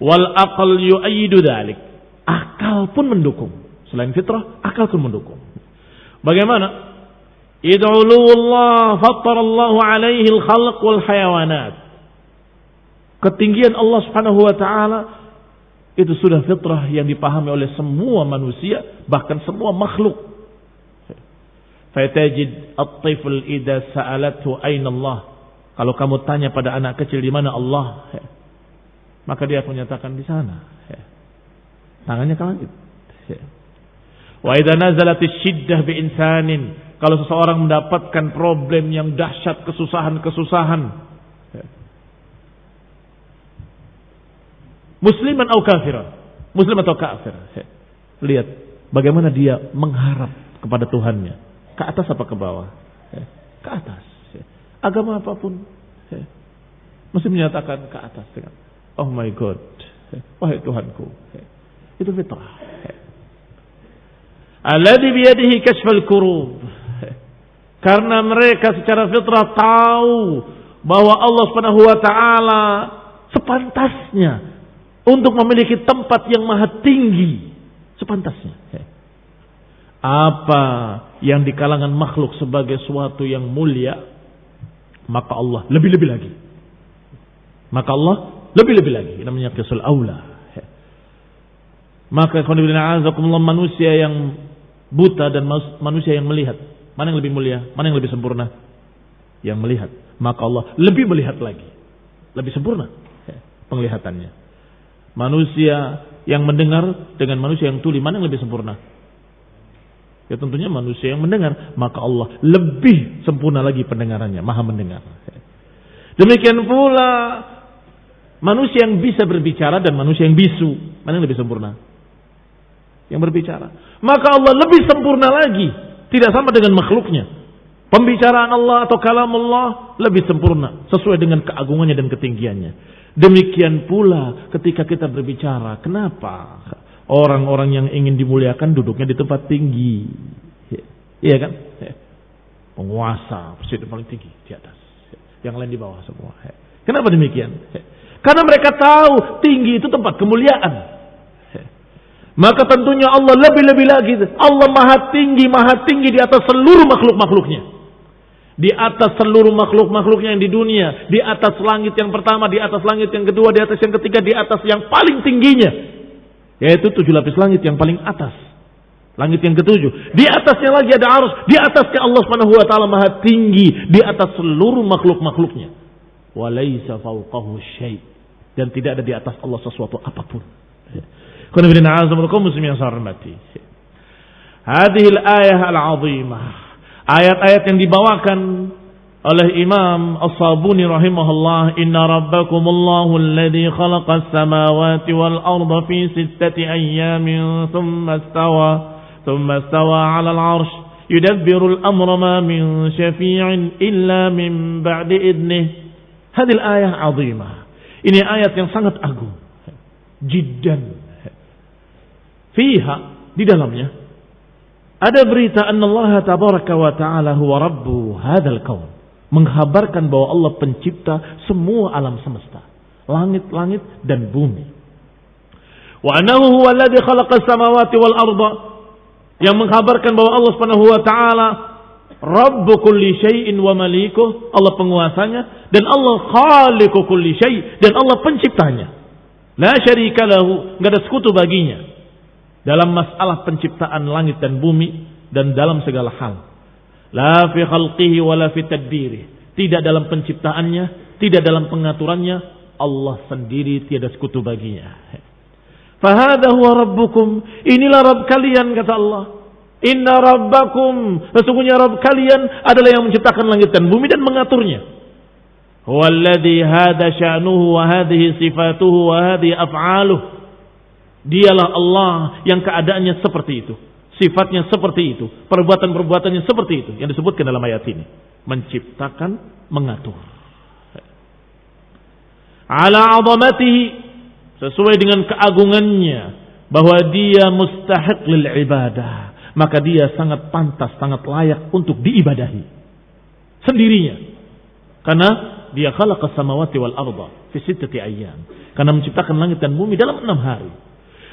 Wal aql yu'ayyidu dzalik. Akal pun mendukung. Selain fitrah, akal pun mendukung. Bagaimana? Id'ulullah fattarallahu alaihi al-khalq wal hayawanat. Ketinggian Allah Subhanahu wa taala itu sudah fitrah yang dipahami oleh semua manusia, bahkan semua makhluk. Fatajid at-tifl idza sa'alathu aina Allah. Kalau kamu tanya pada anak kecil di mana Allah, maka dia akan menyatakan di sana. Tangannya ke langit. Wa idza nazalat asy-syiddah bi insanin, kalau seseorang mendapatkan problem yang dahsyat, kesusahan, musliman atau kafiran, muslim atau kafir. Lihat bagaimana dia mengharap kepada Tuhannya. Ke atas apa ke bawah? Ke atas. Agama apapun mesti menyatakan ke atas dengan oh my God, wahai Tuhanku. Itu fitrah. Alladzi biyadihi kashfal kurub. Karena mereka secara fitrah tahu bahwa Allah Subhanahu wa taala sepantasnya untuk memiliki tempat yang maha tinggi, sepantasnya. Apa yang di kalangan makhluk sebagai suatu yang mulia, maka Allah lebih-lebih lagi. Maka Allah lebih-lebih lagi. Namanya qisul aula. Maka manusia yang buta dan manusia yang melihat, mana yang lebih mulia, mana yang lebih sempurna? Yang melihat. Maka Allah lebih melihat lagi, lebih sempurna penglihatannya. Manusia yang mendengar dengan manusia yang tuli, mana yang lebih sempurna? Ya tentunya manusia yang mendengar. Maka Allah lebih sempurna lagi pendengarannya, maha mendengar. Demikian pula manusia yang bisa berbicara dan manusia yang bisu, mana yang lebih sempurna? Yang berbicara. Maka Allah lebih sempurna lagi, tidak sama dengan makhluknya. Pembicaraan Allah atau kalam Allah lebih sempurna sesuai dengan keagungannya dan ketinggiannya. Demikian pula ketika kita berbicara, kenapa orang-orang yang ingin dimuliakan duduknya di tempat tinggi? Iya kan? Penguasa, presiden paling tinggi di atas, yang lain di bawah semua. Kenapa demikian? Karena mereka tahu tinggi itu tempat kemuliaan. Maka tentunya Allah lebih-lebih lagi. Allah maha tinggi di atas seluruh makhluk-makhluknya. Di atas seluruh makhluk-makhluknya yang di dunia. Di atas langit yang pertama, di atas langit yang kedua, di atas yang ketiga, di atas yang paling tingginya. Yaitu 7 lapis langit yang paling atas. Langit yang ketujuh. Di atasnya lagi ada arus. Di atasnya Allah Subhanahu wa taala maha tinggi. Di atas seluruh makhluk-makhluknya. Walaysa fawqahu syai'. Dan tidak ada di atas Allah sesuatu apapun. Hadhil ayah al-azimah. Ayat-ayat yang dibawakan oleh Imam As-Sabuni rahimahullah, inna rabbakumullahu alladhi khalaqas samawati wal arda fi 6 ayyamin thumma istawa 'ala al-'arsy yudabbiru al-amra ma min syafi'in illa min ba'di idnih. Hadhil ayah 'azimah. Ini ayat yang sangat agung. Jiddan. Fiha, di dalamnya ada berita anna Allah tabaraka wa ta'ala huwa rabbu hadzal kaun, menghabarkan bahwa Allah pencipta semua alam semesta. langit-langit dan bumi. Wa annahu huwa alladhi khalaqa as-samawati wal arda, yang mengkabarkan bahwa Allah Subhanahu wa taala Rabbu kulli syai'in wa malikuh, Allah penguasanya, dan Allah khaliqu kulli syai', dan Allah penciptanya. La syarika lahu, enggak ada sekutu baginya dalam masalah penciptaan langit dan bumi dan dalam segala hal. La fi khalqihi wa la fi tadbirih, tidak dalam penciptaannya, tidak dalam pengaturannya, Allah sendiri tiada sekutu baginya. Fahadha huwa rabbukum, inilah Rabb kalian, kata Allah. Inna rabbakum, sesungguhnya Rabb kalian adalah yang menciptakan langit dan bumi dan mengaturnya. Huwallazi hada sya'nuhu wa hadhihi sifatuhu wa hadhihi af'aluh. Dialah Allah yang keadaannya seperti itu, sifatnya seperti itu, perbuatan-perbuatannya seperti itu yang disebutkan dalam ayat ini. Menciptakan, mengatur. Ala 'azamatihi, sesuai dengan keagungannya, bahwa dia mustahiq lil ibadah, maka dia sangat pantas, sangat layak untuk diibadahi sendirinya. Karena dia khalaqas samawati wal arda fi 6 ayyam, karena menciptakan langit dan bumi dalam 6 hari.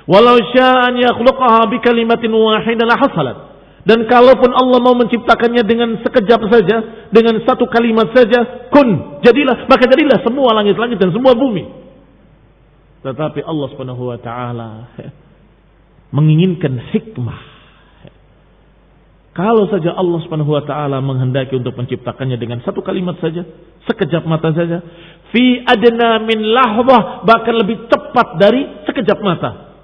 Walau sya'an yakhluqaha bi kalimatin wahidah la hasalat, dan kalaupun Allah mau menciptakannya dengan sekejap saja, dengan satu kalimat saja, kun, jadilah, maka jadilah semua langit-langit dan semua bumi. Tetapi Allah Subhanahu wa taala menginginkan hikmah. Kalau saja Allah Subhanahu wa taala menghendaki untuk menciptakannya dengan satu kalimat saja, sekejap mata saja, fi adna min lahbah, bahkan lebih cepat dari sekejap mata,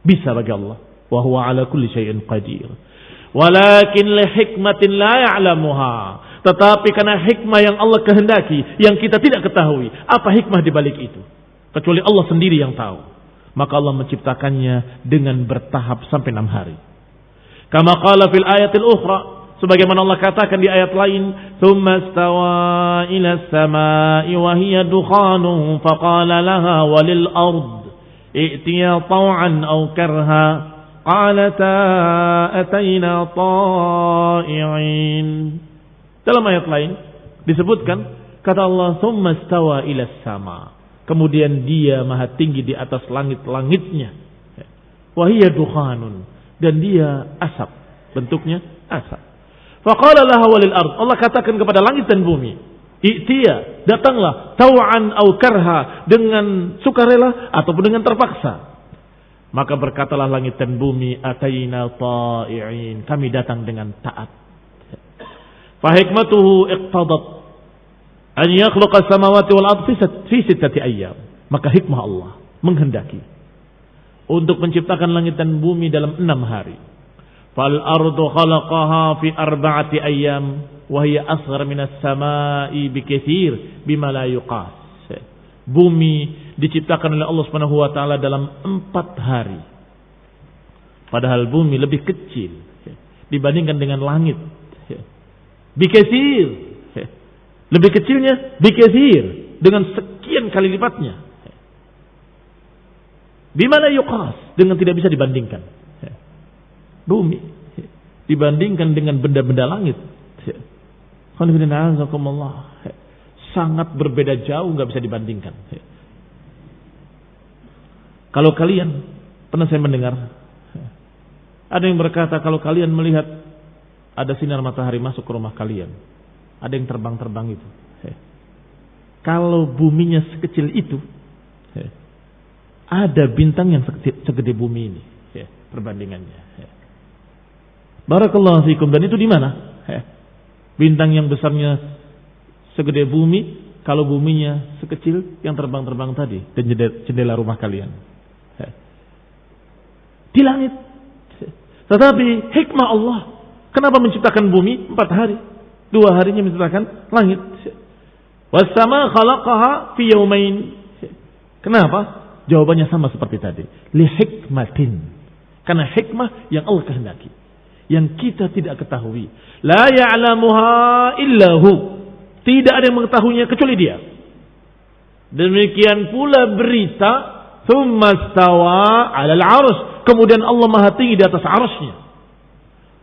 bisa bagi Allah. Wa huwa ala kulli syai'in qadir. Walakin li hikmatin la ya'lamuha, tetapi karena hikmah yang Allah kehendaki yang kita tidak ketahui, apa hikmah di balik itu? Kecuali Allah sendiri yang tahu. Maka Allah menciptakannya dengan bertahap sampai 6 hari. Kama qala fil ayatil ukhra, sebagaimana Allah katakan di ayat lain, "Tsumma stawa ila as-samaa'i wa hiya dukhanun faqala laha walil ard i'tiya taw'an aw karha qalata atayna ta'i'in." Dalam ayat lain disebutkan, kata Allah, "Tsumma stawa ila as-sama'." Kemudian dia maha tinggi di atas langit-langitnya. Wahiyya dukhanun, dan dia asap, bentuknya asap. Faqala laha walil ard, Allah katakan kepada langit dan bumi, i'tiya, datanglah, taw'an au karha, dengan sukarela ataupun dengan terpaksa. Maka berkatalah langit dan bumi, atayna ta'i'in, kami datang dengan taat. Fa hikmatuhu iqtadat an yakhluqa as-samawati wal ardh fi 6 ayyam. Maka hikmah Allah menghendaki untuk menciptakan langit dan bumi dalam 6 hari. Fal ardu khalaqaha fi 4 ayyam wa hiya asghar min as-samai bikatsir bima la yuqas. Bumi diciptakan oleh Allah Subhanahu wa taala dalam 4 hari. Padahal bumi lebih kecil dibandingkan dengan langit. Bikatsir, lebih kecilnya bikatsir, dengan sekian kali lipatnya. Bimana yuqas, dengan tidak bisa dibandingkan. Bumi dibandingkan dengan benda-benda langit, sangat berbeda jauh, nggak bisa dibandingkan. Kalau kalian, pernah saya mendengar ada yang berkata, kalau kalian melihat ada sinar matahari masuk ke rumah kalian, ada yang terbang-terbang itu, kalau buminya sekecil itu, ada bintang yang segede bumi ini, perbandingannya. Barakallahu fikum. Dan itu di mana? Bintang yang besarnya segede bumi, kalau buminya sekecil yang terbang-terbang tadi, dan jendela rumah kalian di langit. Tetapi hikmah Allah, kenapa menciptakan bumi 4 hari, 2 harinya menciptakan langit. Was-sama khalaqaha fi yawmain. Kenapa? Jawabannya sama seperti tadi. Li hikmatin. Karena hikmah yang Allah kehendaki, yang kita tidak ketahui. La ya'lamuha illahu. Tidak ada yang mengetahuinya kecuali Dia. Demikian pula berita, tsumma stawa 'alal 'arsy. Kemudian Allah Maha tinggi di atas 'arsy-Nya.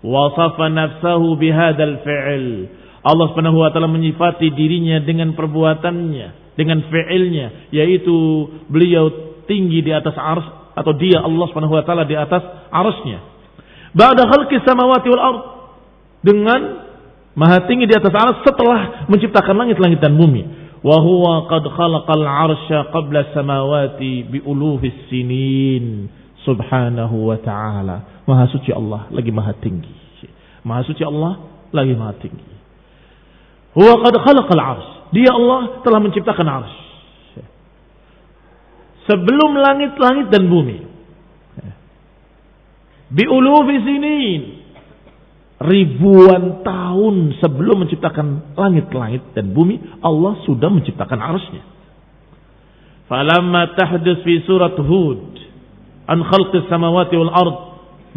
Wasafa nafsahu bihadzal fi'l. Allah Subhanahu wa taala menyifati dirinya dengan perbuatannya, dengan fi'ilnya, yaitu beliau tinggi di atas arsy, atau dia Allah Subhanahu wa taala di atas arsy-Nya. Ba'da khalqis samawati wal ard, dengan maha tinggi di atas arsy setelah menciptakan langit-langit dan bumi. Wa huwa qad khalaqal arsya qabla samawati bi ulufis sinin. Subhanahu wa ta'ala. Maha suci Allah lagi maha tinggi. Maha suci Allah lagi maha tinggi. Huwa qad khalaqal arsy. Dia Allah telah menciptakan arsy. Sebelum langit-langit dan bumi. Bi ulufi sinin. Ribuan tahun sebelum menciptakan langit-langit dan bumi, Allah sudah menciptakan arsy-Nya. Falamma tahdits fi surat Hud an khalqis samawati wal ard,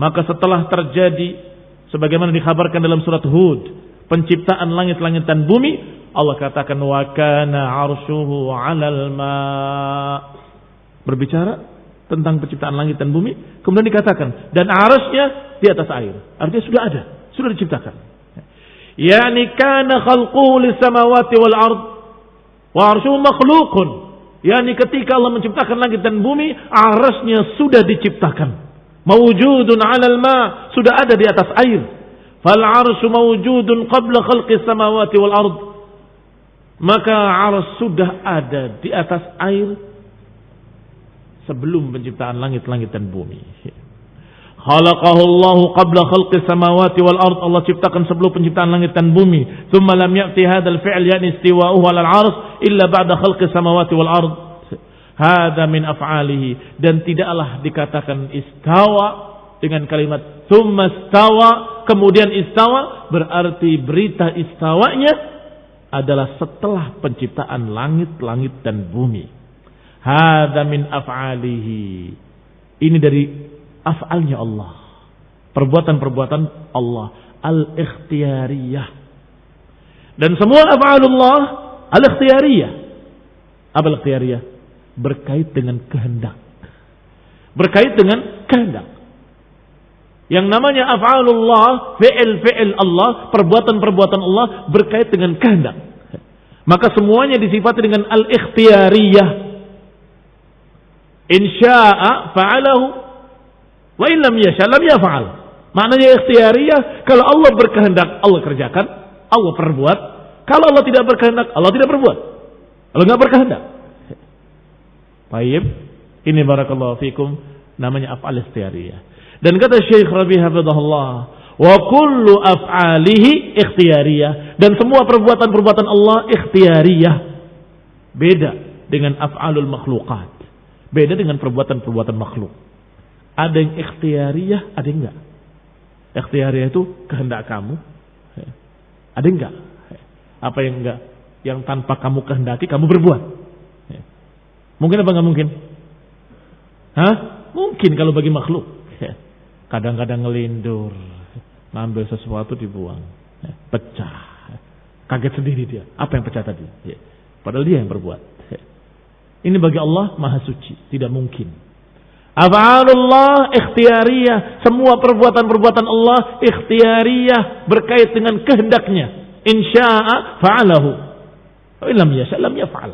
maka setelah terjadi sebagaimana dikhabarkan dalam surat Hud, penciptaan langit-langit dan bumi, Allah katakan wa kana 'arshuhu 'alal ma. Berbicara tentang penciptaan langit dan bumi, kemudian dikatakan dan arsy-Nya di atas air. Artinya sudah ada, sudah diciptakan. Yani kana khalquhu lis samawati wal ard wa 'arshuhu makhluqun. Yani ketika Allah menciptakan langit dan bumi, arsy-Nya sudah diciptakan. Mawjudun 'alal ma, sudah ada di atas air. Fal 'arsyu mawjudun qabla khalqis samawati wal ard. Maka arsy sudah ada di atas air sebelum penciptaan langit-langit dan bumi. Khalaqahu Allah qabla khalqis samawati wal ard. Allah ciptakan sebelum penciptaan langit dan bumi. Thumma lam ya'ti hadzal fi'l yani istiwa'uhu 'alal 'arsy illa ba'da khalqis samawati wal ard. Hadza min af'alihi, dan tidaklah dikatakan istawa dengan kalimat thumma istawa kemudian istawa, berarti berita istawanya adalah setelah penciptaan langit-langit dan bumi. Hadza min af'alihi. Ini dari af'alnya Allah, perbuatan-perbuatan Allah al-ikhtiyariyah. Dan semua af'alullah al-ikhtiyariyah. Apa al-ikhtiyariyah? Berkait dengan kehendak. Berkait dengan kehendak. Yang namanya af'alullah, fi'il Allah, perbuatan-perbuatan Allah berkait dengan kehendak. Maka semuanya disifati dengan al-ikhtiyariyah. Insya'a fa'alahu wa in lam yasha lam yaf'al. Maknanya ikhtiyariyah, kalau Allah berkehendak Allah kerjakan, Allah perbuat. Kalau Allah tidak berkehendak, Allah tidak perbuat. Allah enggak berkehendak. Baik, ini barakallahu fikum namanya af'al ikhtiyariyah. Dan kata Syekh Rabi hafizahullah, wa kullu af'alihi ikhtiyariyah, dan semua perbuatan-perbuatan Allah ikhtiyariyah. Beda dengan af'alul makhluqat. Beda dengan perbuatan-perbuatan makhluk. Ada yang ikhtiyariyah, ada yang enggak. Ikhtiyariyah itu kehendak kamu. Ada yang enggak? Apa yang enggak? Yang tanpa kamu kehendaki kamu berbuat. Mungkin apa enggak mungkin? Hah? Mungkin kalau bagi makhluk. Kadang-kadang ngelindur, ngambil sesuatu dibuang, pecah. Kaget sendiri dia. Apa yang pecah tadi? Padahal dia yang berbuat. Ini bagi Allah maha suci, tidak mungkin. Af'alullah ikhtiyariyah, semua perbuatan-perbuatan Allah ikhtiyariyah, berkait dengan kehendaknya. Insya'a fa'alahu, wa illam yasha' lam yaf'al.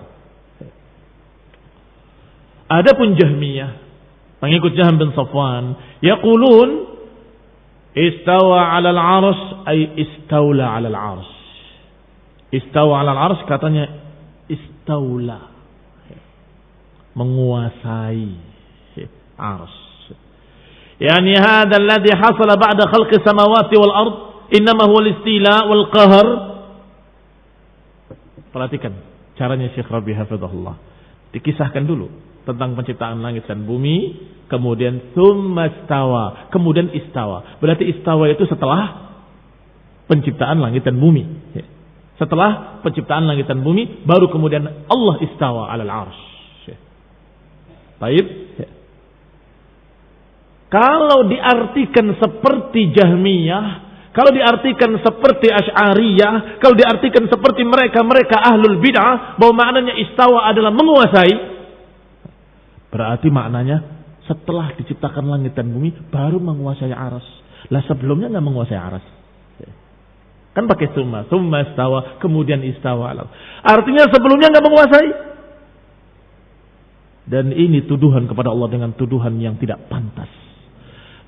Adapun Jahmiyah, pengikut Jahm bin Safwan, yaqulun istawa 'alal 'arsy ay istawla 'alal 'arsy. Istawa 'alal 'arsy katanya istawla, menguasai arsy. Yani hadha alladhi hasala ba'da khalqi samawati wal ard innama huwa al-istila wal qahr. Perhatikan caranya Syekh Rabi hafizahullah. Dikisahkan dulu tentang penciptaan langit dan bumi, kemudian tsumma istawa, kemudian istawa. Berarti istawa itu setelah penciptaan langit dan bumi. Setelah penciptaan langit dan bumi baru kemudian Allah istawa 'alal 'arsy. Baik. Kalau diartikan seperti Jahmiyah, kalau diartikan seperti Asy'ariyah, kalau diartikan seperti mereka ahlul bid'ah, bahwa maknanya istawa adalah menguasai, berarti maknanya setelah diciptakan langit dan bumi baru menguasai arsy. Lah sebelumnya enggak menguasai arsy. Kan pakai summa istawa, kemudian istawa. Artinya sebelumnya enggak menguasai. Dan ini tuduhan kepada Allah dengan tuduhan yang tidak pantas.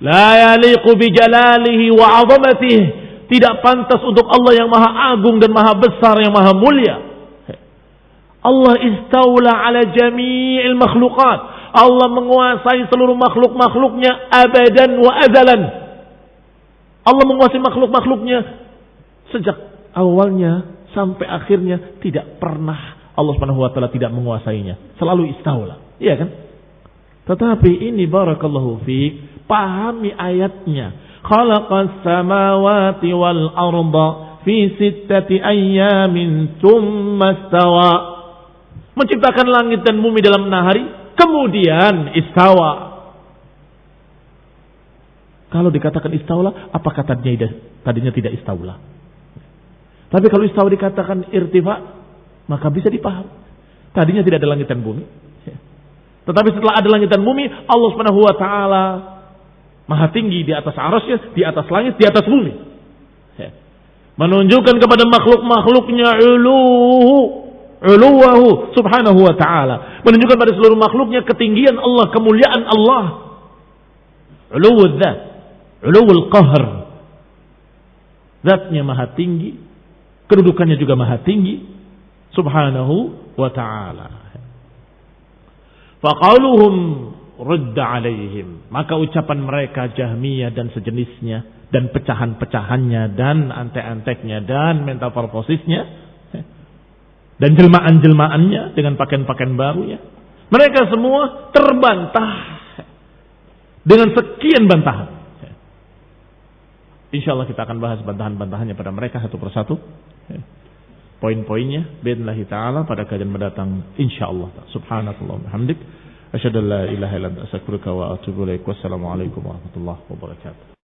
La yaliqu bi jalalihi wa 'azamatihi. Tidak pantas untuk Allah yang maha agung dan maha besar, yang maha mulia. Allah istaula ala jami'il makhluqat. Allah menguasai seluruh makhluk-makhluknya abadan wa azalan. Allah menguasai makhluk-makhluknya sejak awalnya sampai akhirnya, tidak pernah Allah Subhanahu wa taala tidak menguasainya. Selalu istaula. Iya kan? Tetapi ini barakallahu fiik, pahami ayatnya. Khalaqas samawati wal arda fi sittati ayyamin tsumma istawa. Menciptakan langit dan bumi dalam 6 hari, kemudian istawa. Kalau dikatakan istaula, apakah tadinya tidak istaula? Tapi kalau istawa dikatakan irtifa, maka bisa dipaham. Tadinya tidak ada langit dan bumi. Tetapi setelah ada langit dan bumi, Allah Subhanahu wa taala maha tinggi di atas arasy-Nya, di atas langit, di atas bumi. Menunjukkan kepada makhluk-makhluknya uluwahu subhanahu wa ta'ala. Menunjukkan pada seluruh makhluknya ketinggian Allah, kemuliaan Allah. Uluwul dzat, uluwul qahr. Zatnya maha tinggi, kedudukannya juga maha tinggi, subhanahu wa ta'ala. Faqaluhum rudda alaihim. Maka ucapan mereka Jahmiyah dan sejenisnya, dan pecahan-pecahannya, dan antek-anteknya, dan metamorfosisnya, dan jelmaan-jelmaannya dengan pakaian-pakaian barunya, mereka semua terbantah dengan sekian bantahan. InsyaAllah kita akan bahas bantahan-bantahannya pada mereka satu persatu, poin-poinnya biidznillah ta'ala pada kajian mendatang insyaallah. Subhanakallah bihamdik asyhadu an la ilaha illa anta astaghfiruka wa atubu ilaik. Wassalamualaikum warahmatullahi wabarakatuh.